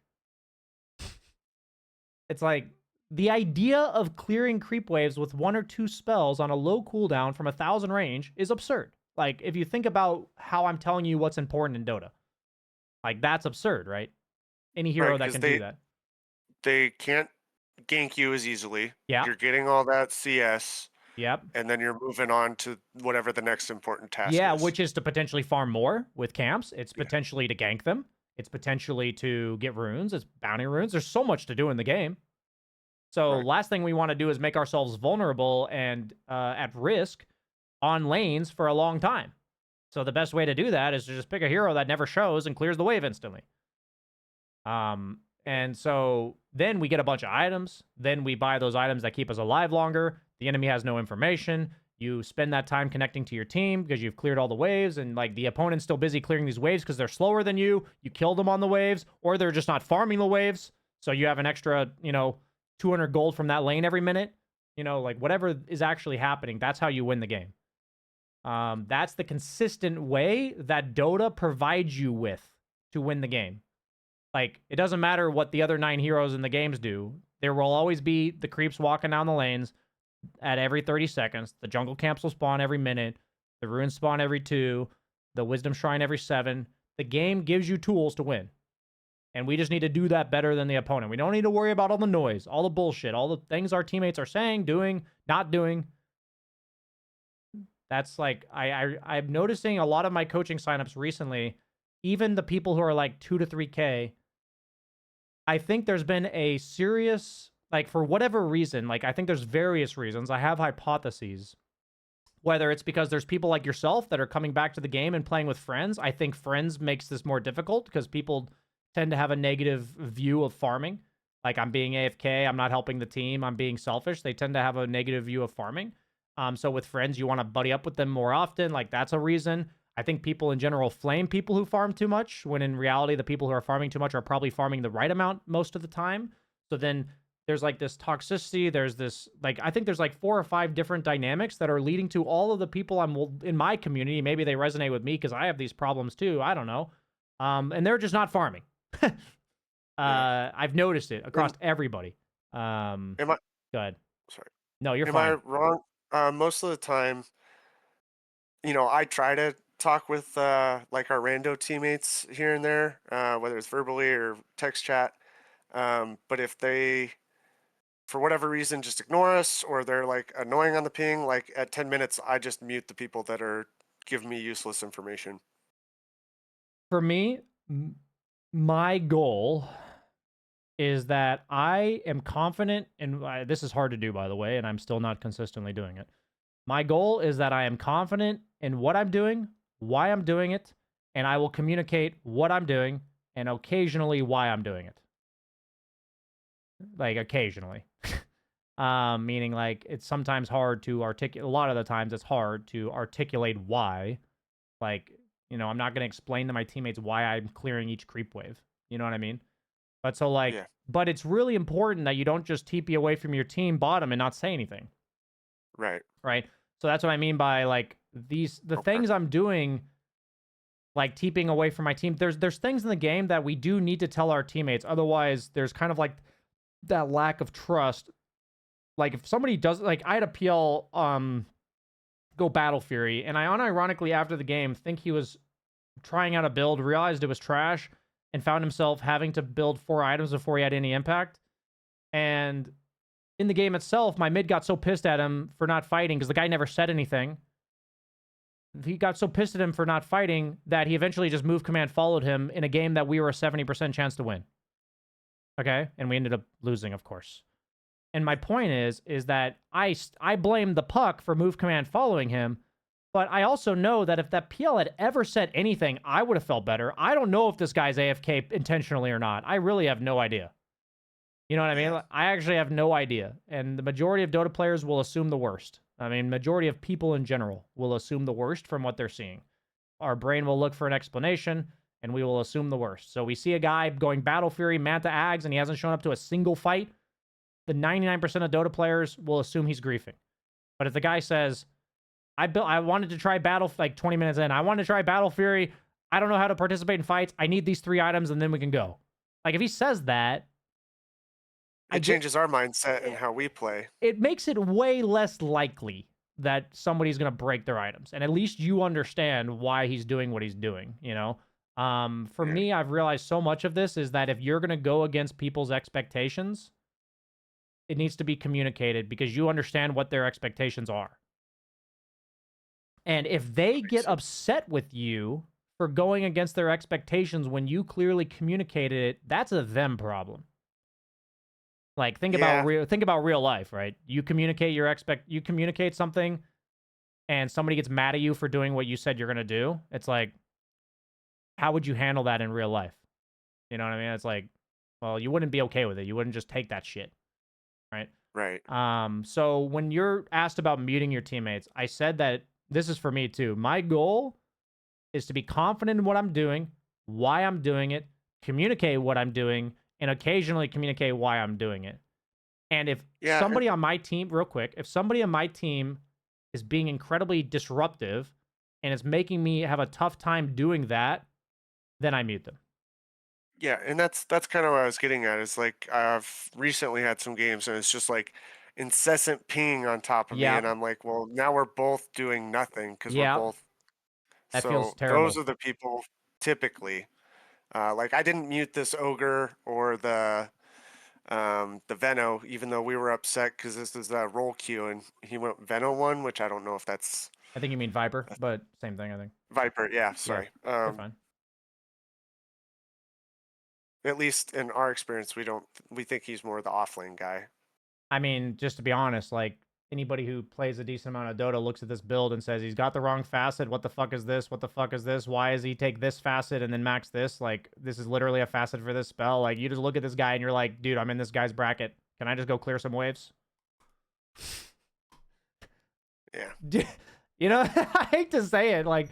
It's like, the idea of clearing creep waves with 1 or 2 spells on a low cooldown from 1,000 range is absurd. Like, if you think about how I'm telling you what's important in Dota, like, that's absurd, right? Any hero Right, that because can do that. they can't gank you as easily. Yeah. You're getting all that CS, Yep. and then you're moving on to whatever the next important task Yeah, is. which is to potentially farm more with camps. It's Yeah, potentially to gank them. It's potentially to get runes. It's bounty runes. There's so much to do in the game. So right. last thing we want to do is make ourselves vulnerable and at risk on lanes for a long time. So the best way to do that is to just pick a hero that never shows and clears the wave instantly. And so then we get a bunch of items. Then we buy those items that keep us alive longer. The enemy has no information. You spend that time connecting to your team because you've cleared all the waves, and like the opponent's still busy clearing these waves because they're slower than you. You kill them on the waves, or they're just not farming the waves. So you have an extra, 200 gold from that lane every minute. Like whatever is actually happening, that's how you win the game. That's the consistent way that Dota provides you with to win the game. Like, it doesn't matter what the other 9 heroes in the games do. There will always be the creeps walking down the lanes at every 30 seconds. The jungle camps will spawn every minute. The runes spawn every 2. The wisdom shrine every 7. The game gives you tools to win. And we just need to do that better than the opponent. We don't need to worry about all the noise, all the bullshit, all the things our teammates are saying, doing, not doing. That's like, I'm noticing a lot of my coaching signups recently, even the people who are like 2 to 3K, I think there's been a serious, like, for whatever reason, like, I think there's various reasons. I have hypotheses. Whether it's because there's people like yourself that are coming back to the game and playing with friends. I think friends makes this more difficult because people tend to have a negative view of farming. Like, I'm being AFK, I'm not helping the team, I'm being selfish. They tend to have a negative view of farming. So with friends, you want to buddy up with them more often. Like, that's a reason. I think people in general flame people who farm too much, when in reality, the people who are farming too much are probably farming the right amount most of the time. So then there's like this toxicity. There's this, like, I think there's like 4 or 5 different dynamics that are leading to all of the people I'm in my community. Maybe they resonate with me because I have these problems too. I don't know. And they're just not farming. Yeah. I've noticed it across everybody. Am I Go ahead. sorry? No, you're Am I fine. wrong? Most of the time, I try to talk with like our rando teammates here and there, whether it's verbally or text chat. But if they, for whatever reason, just ignore us or they're like annoying on the ping, like at 10 minutes, I just mute the people that are giving me useless information. For me, my goal is that I am confident, and this is hard to do, by the way, and I'm still not consistently doing it. My goal is that I am confident in what I'm doing, why I'm doing it, and I will communicate what I'm doing and occasionally why I'm doing it. Like, occasionally. Meaning, like, it's sometimes hard to articulate. A lot of the times it's hard to articulate why. Like, I'm not going to explain to my teammates why I'm clearing each creep wave. You know what I mean? But so, like, Yeah. but it's really important that you don't just TP away from your team bottom and not say anything. Right. Right? So that's what I mean by, like, the Okay. things I'm doing, like TPing away from my team. There's things in the game that we do need to tell our teammates. Otherwise, there's kind of like that lack of trust. Like, if somebody does, like, I had a PL go Battle Fury, and I unironically after the game think he was trying out a build, realized it was trash, and found himself having to build 4 items before he had any impact. And in the game itself, my mid got so pissed at him for not fighting because the guy never said anything. He got so pissed at him for not fighting that he eventually just moved command followed him in a game that we were a 70% chance to win. Okay? And we ended up losing, of course. And my point is that I blame the puck for move command following him, but I also know that if that PL had ever said anything, I would have felt better. I don't know if this guy's AFK intentionally or not. I really have no idea. You know what I mean? Yeah. I actually have no idea. And the majority of Dota players will assume the worst. I mean, majority of people in general will assume the worst from what they're seeing. Our brain will look for an explanation, and we will assume the worst. So we see a guy going Battle Fury, Manta Ags, and he hasn't shown up to a single fight. The 99% of Dota players will assume he's griefing. But if the guy says, I wanted to try Battle, like 20 minutes in, I wanted to try Battle Fury, I don't know how to participate in fights, I need these 3 items, and then we can go. Like, if he says that, It changes our mindset and how we play. it makes it way less likely that somebody's going to break their items. And at least you understand why he's doing what he's doing, you know? For me, I've realized so much of this is that if you're going to go against people's expectations, it needs to be communicated because you understand what their expectations are. And if they get upset with you for going against their expectations when you clearly communicated it, that's a them problem. Like think about real life, right? You communicate you communicate something and somebody gets mad at you for doing what you said you're going to do. It's like, how would you handle that in real life? You know what I mean? It's like, well, you wouldn't be okay with it. You wouldn't just take that shit. Right? Right. So when you're asked about muting your teammates, I said that this is for me too. My goal is to be confident in what I'm doing, why I'm doing it, communicate what I'm doing, and occasionally communicate why I'm doing it. And if somebody on my team, real quick, if somebody on my team is being incredibly disruptive and it's making me have a tough time doing that, then I mute them. Yeah, and that's kind of what I was getting at. Is like I've recently had some games and it's just like incessant ping on top of me, and I'm like, well, now we're both doing nothing because we're both. That feels So those terrible. are the people typically. Like I didn't mute this ogre or the Veno, even though we were upset because this is a roll queue and he went Veno one, which I don't know if that's. I think you mean Viper, but same thing, I think. Viper, yeah, sorry. Yeah, they're fine. At least in our experience, we think he's more the offlane guy. I mean, just to be honest, like anybody who plays a decent amount of Dota looks at this build and says he's got the wrong facet. What the fuck is this? What the fuck is this? Why does he take this facet and then max this? Like this is literally a facet for this spell. Like you just look at this guy and you're like, dude, I'm in this guy's bracket. Can I just go clear some waves? Yeah. You know, I hate to say it. Like,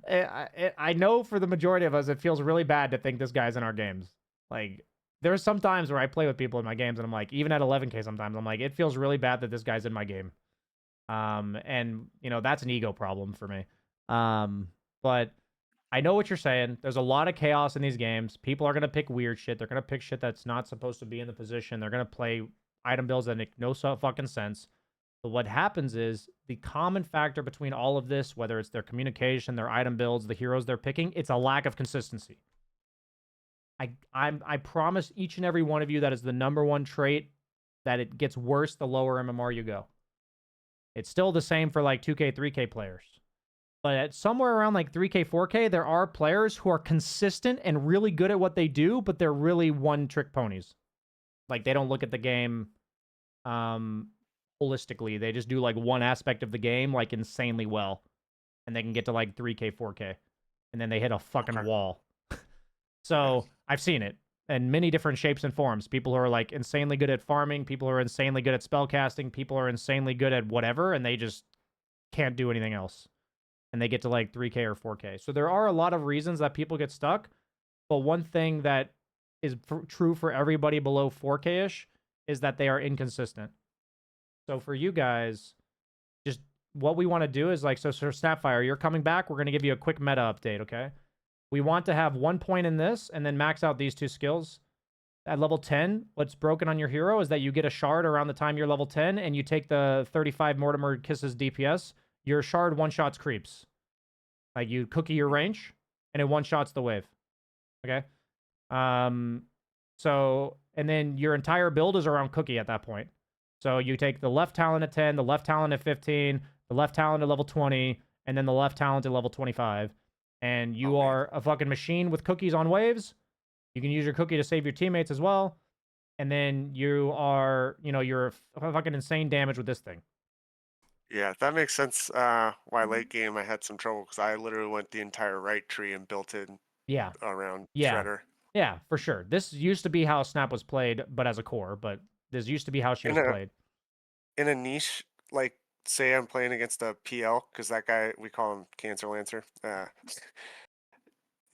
I know for the majority of us, it feels really bad to think this guy's in our games. Like, there's some times where I play with people in my games and I'm like, even at 11K sometimes, I'm like, it feels really bad that this guy's in my game. And, you know, that's an ego problem for me. But I know what you're saying. There's a lot of chaos in these games. People are going to pick weird shit. They're going to pick shit that's not supposed to be in the position. They're going to play item builds that make no fucking sense. But what happens is the common factor between all of this, whether it's their communication, their item builds, the heroes they're picking, it's a lack of consistency. I promise each and every one of you that is the number one trait, that it gets worse the lower MMR you go. It's still the same for like 2K, 3K players. But at somewhere around like 3K, 4K, there are players who are consistent and really good at what they do, but they're really one-trick ponies. Like, they don't look at the game holistically. They just do like one aspect of the game like insanely well. And they can get to like 3K, 4K. And then they hit a fucking wall. So I've seen it in many different shapes and forms. People who are like insanely good at farming, people who are insanely good at spellcasting, people who are insanely good at whatever, and they just can't do anything else. And they get to like 3K or 4K. So there are a lot of reasons that people get stuck. But one thing that is true for everybody below 4K-ish is that they are inconsistent. So for you guys, just what we want to do is like, so Snapfire, you're coming back. We're going to give you a quick meta update, okay? We want to have 1 point in this and then max out these 2 skills. At level 10, what's broken on your hero is that you get a shard around the time you're level 10 and you take the 35 Mortimer Kisses DPS. Your shard one-shots creeps. Like you cookie your range and it one-shots the wave. Okay? So, and then your entire build is around cookie at that point. So you take the left talent at 10, the left talent at 15, the left talent at level 20, and then the left talent at level 25. And you are a fucking machine with cookies on waves. You can use your cookie to save your teammates as well. And then you are, you know, you're fucking insane damage with this thing. Yeah, that makes sense. Why late game I had some trouble because I literally went the entire right tree and built it around Shredder. Yeah, for sure. This used to be how Snap was played, but as a core. But this used to be how she was played. In a niche, like say I'm playing against a PL, because that guy, we call him Cancer Lancer.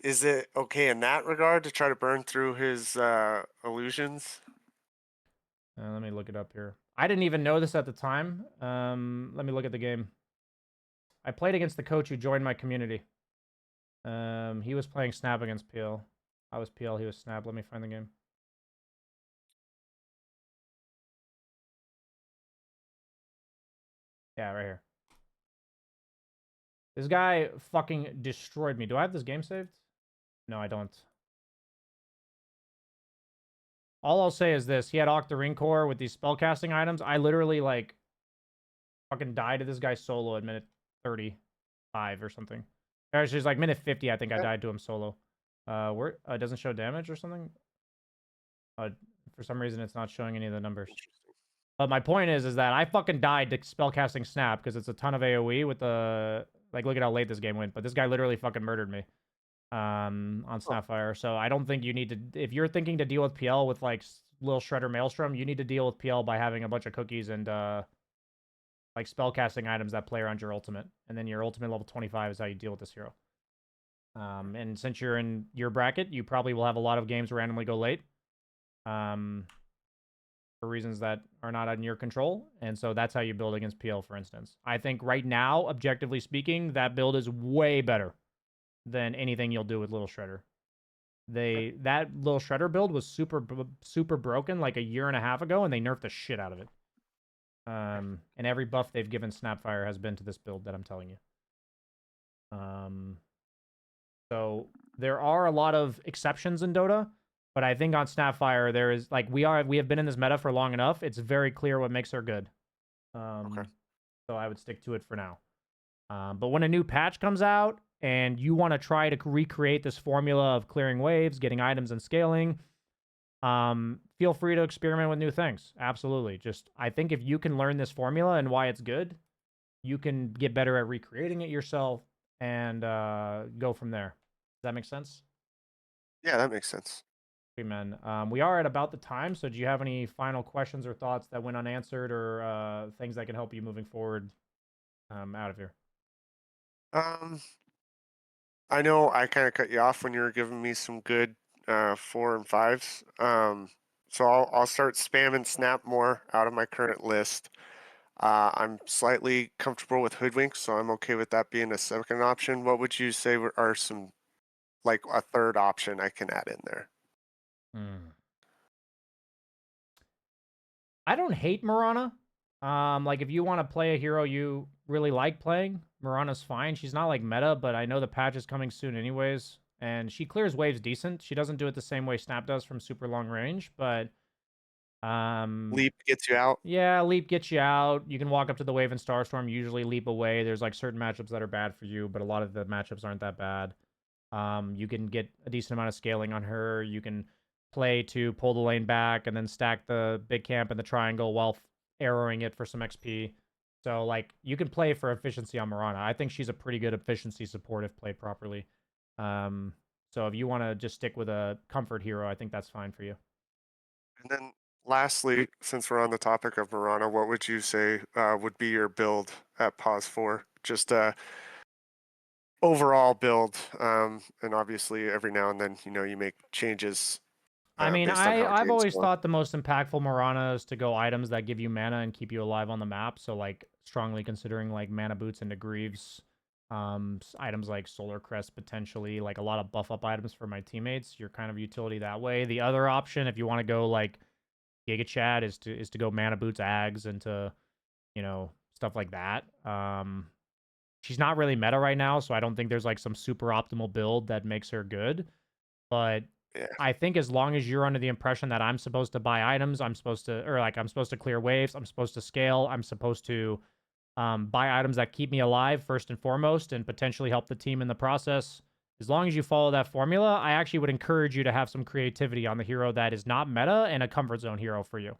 Is it okay in that regard to try to burn through his illusions? Let me look it up here. I didn't even know this at the time. Let me look at the game. I played against the coach who joined my community. He was playing Snap against PL. I was PL, he was Snap. Let me find the game. Yeah, right here. This guy fucking destroyed me. Do I have this game saved? No, I don't. All I'll say is this. He had Octarine Core with these spellcasting items. I literally, like, fucking died to this guy solo at minute 35 or something. Actually, it's like minute 50, I think I died to him solo. Where it doesn't show damage or something? For some reason, it's not showing any of the numbers. But my point is that I fucking died to spellcasting Snap because it's a ton of AoE with the... Like, look at how late this game went. But this guy literally fucking murdered me on Snapfire. So I don't think you need to... If you're thinking to deal with PL with, like, Lil Shredder Maelstrom, you need to deal with PL by having a bunch of cookies and, like, spellcasting items that play around your ultimate. And then your ultimate level 25 is how you deal with this hero. And since you're in your bracket, you probably will have a lot of games randomly go late. For reasons that are not in your control. And so that's how you build against PL, for instance. I think right now, objectively speaking, that build is way better than anything you'll do with Little Shredder. That Little Shredder build was super broken like a year and a half ago, and they nerfed the shit out of it. And every buff they've given Snapfire has been to this build that I'm telling you. So there are a lot of exceptions in Dota. But I think on Snapfire, there is, like, we have been in this meta for long enough. It's very clear what makes her good. Okay. So I would stick to it for now. But when a new patch comes out and you want to try to recreate this formula of clearing waves, getting items and scaling, feel free to experiment with new things. Absolutely. Just, I think if you can learn this formula and why it's good, you can get better at recreating it yourself and go from there. Does that make sense? Yeah, that makes sense. Man, we are at about the time, so do you have any final questions or thoughts that went unanswered or things that can help you moving forward out of here? I know I kind of cut you off when you were giving me some good 4 and 5s. So I'll start spamming Snap more out of my current list. I'm slightly comfortable with Hoodwink, so I'm okay with that being a second option. What would you say are some, like, a third option I can add in there? I don't hate Mirana. Like, if you want to play a hero you really like playing, Mirana's fine. She's not, like, meta, but I know the patch is coming soon anyways. And she clears waves decent. She doesn't do it the same way Snap does from super long range, but... Leap gets you out? Yeah, Leap gets you out. You can walk up to the wave and Starstorm, usually leap away. There's, like, certain matchups that are bad for you, but a lot of the matchups aren't that bad. You can get a decent amount of scaling on her. You can play to pull the lane back and then stack the big camp and the triangle while arrowing it for some XP. So, like, you can play for efficiency on Mirana. I think she's a pretty good efficiency support if played properly. So if you want to just stick with a comfort hero, I think that's fine for you. And then lastly, since we're on the topic of Mirana, what would you say would be your build at pause 4? Just overall build, and obviously every now and then, you make changes. I mean, based on how I've games always go. thought the most impactful Mirana is to go items that give you mana and keep you alive on the map. So, like, strongly considering, like, mana boots into Greaves. Items like Solar Crest, potentially. Like, a lot of buff up items for my teammates. Your kind of utility that way. The other option, if you want to go, like, Giga Chad, is to go mana boots, Ags, into, stuff like that. She's not really meta right now, so I don't think there's, like, some super optimal build that makes her good. But Yeah. I think as long as you're under the impression that I'm supposed to buy items, I'm supposed to clear waves, I'm supposed to scale, I'm supposed to buy items that keep me alive first and foremost and potentially help the team in the process. As long as you follow that formula, I actually would encourage you to have some creativity on the hero that is not meta and a comfort zone hero for you.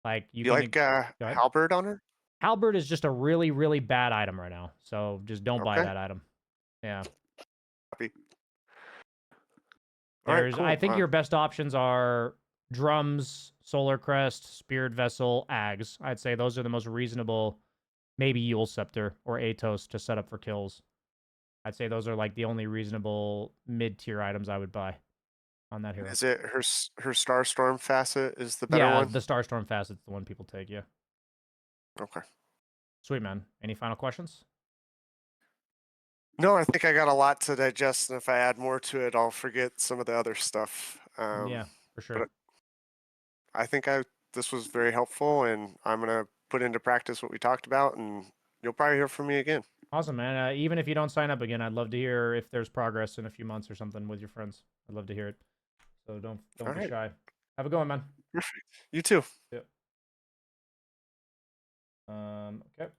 Like, you like Halberd on her? Halberd is just a really, really bad item right now. So just don't buy that item. Yeah. Copy. All right, cool. I think your best options are Drums, Solar Crest, Spirit Vessel, Ags. I'd say those are the most reasonable. Maybe Yule Scepter or Atos to set up for kills. I'd say those are, like, the only reasonable mid-tier items I would buy on that hero. Is it her Starstorm facet is the better one? Yeah, the Starstorm facet's the one people take, yeah. Okay. Sweet, man. Any final questions? No, I think I got a lot to digest, and if I add more to it, I'll forget some of the other stuff. Yeah, for sure. But I think this was very helpful, and I'm going to put into practice what we talked about, and you'll probably hear from me again. Awesome, man. Even if you don't sign up again, I'd love to hear if there's progress in a few months or something with your friends. I'd love to hear it. So don't All be right. shy. Have a good one, man. Perfect. You too. Yeah. Okay.